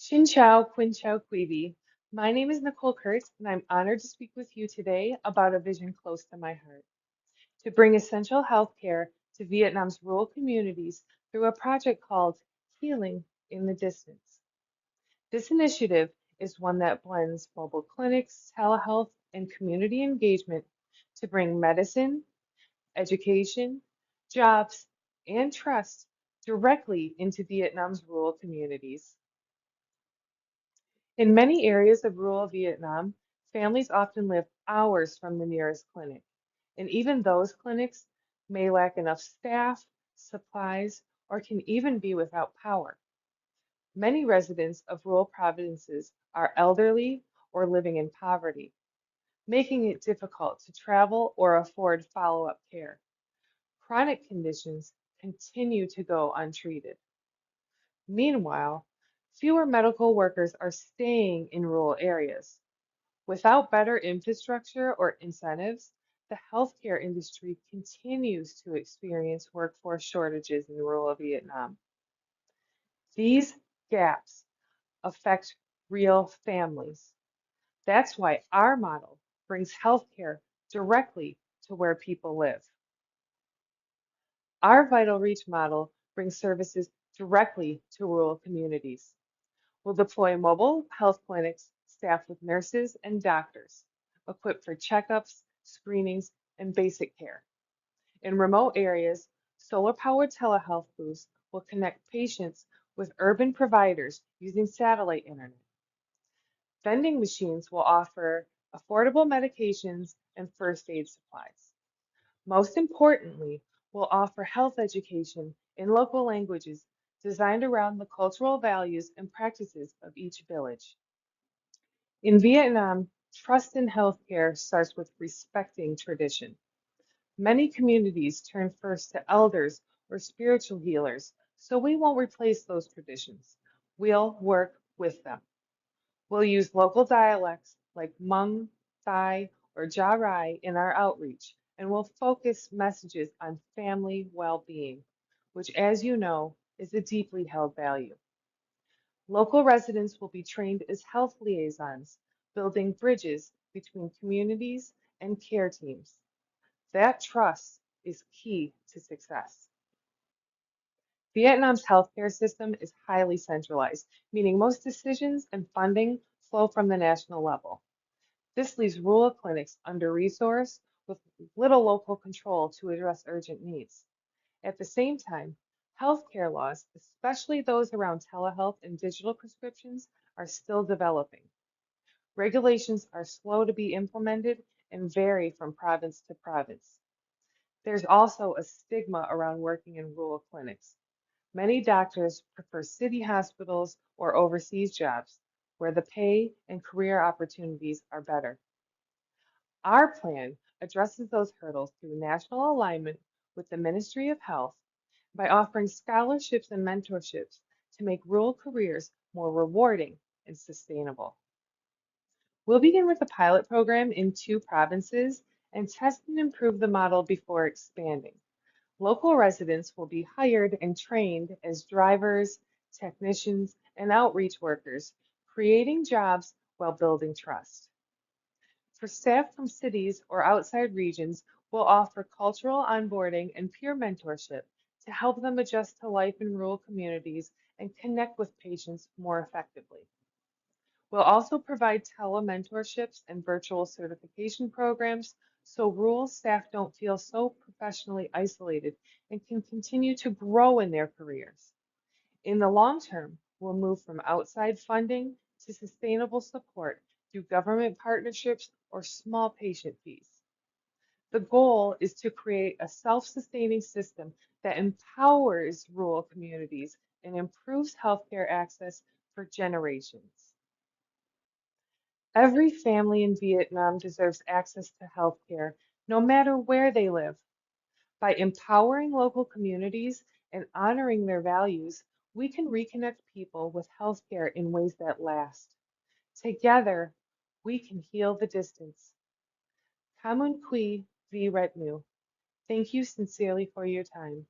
Xin Chao, Quin Chao Quibi. My name is Nicole Kurz, and I'm honored to speak with you today about a vision close to my heart to bring essential healthcare to Vietnam's rural communities through a project called Healing in the Distance. This initiative is one that blends mobile clinics, telehealth, and community engagement to bring medicine, education, jobs, and trust directly into Vietnam's rural communities. In many areas of rural Vietnam, families often live hours from the nearest clinic, and even those clinics may lack enough staff, supplies, or can even be without power. Many residents of rural provinces are elderly or living in poverty, making it difficult to travel or afford follow-up care. Chronic conditions continue to go untreated. Meanwhile, fewer medical workers are staying in rural areas. Without better infrastructure or incentives, the healthcare industry continues to experience workforce shortages in rural Vietnam. These gaps affect real families. That's why our model brings healthcare directly to where people live. Our Vital Reach model brings services directly to rural communities. We'll deploy mobile health clinics staffed with nurses and doctors, equipped for checkups, screenings, and basic care. In remote areas, solar-powered telehealth booths will connect patients with urban providers using satellite internet. Vending machines will offer affordable medications and first aid supplies. Most importantly, we'll offer health education in local languages designed around the cultural values and practices of each village. In Vietnam, trust in healthcare starts with respecting tradition. Many communities turn first to elders or spiritual healers, so we won't replace those traditions. We'll work with them. We'll use local dialects like Hmong, Thai, or Gia Rai in our outreach, and we'll focus messages on family well-being, which, as you know, is a deeply held value. Local residents will be trained as health liaisons, building bridges between communities and care teams. That trust is key to success. Vietnam's healthcare system is highly centralized, meaning most decisions and funding flow from the national level. This leaves rural clinics under-resourced with little local control to address urgent needs. At the same time, healthcare laws, especially those around telehealth and digital prescriptions, are still developing. Regulations are slow to be implemented and vary from province to province. There's also a stigma around working in rural clinics. Many doctors prefer city hospitals or overseas jobs where the pay and career opportunities are better. Our plan addresses those hurdles through national alignment with the Ministry of Health by offering scholarships and mentorships to make rural careers more rewarding and sustainable. We'll begin with a pilot program in 2 provinces and test and improve the model before expanding. Local residents will be hired and trained as drivers, technicians, and outreach workers, creating jobs while building trust. For staff from cities or outside regions, we'll offer cultural onboarding and peer mentorship to help them adjust to life in rural communities and connect with patients more effectively. We'll also provide tele-mentorships and virtual certification programs so rural staff don't feel so professionally isolated and can continue to grow in their careers. In the long term, we'll move from outside funding to sustainable support through government partnerships or small patient fees. The goal is to create a self-sustaining system that empowers rural communities and improves healthcare access for generations. Every family in Vietnam deserves access to healthcare, no matter where they live. By empowering local communities and honoring their values, we can reconnect people with healthcare in ways that last. Together, we can heal the distance. Kamun Kui Vi Retnu. Thank you sincerely for your time.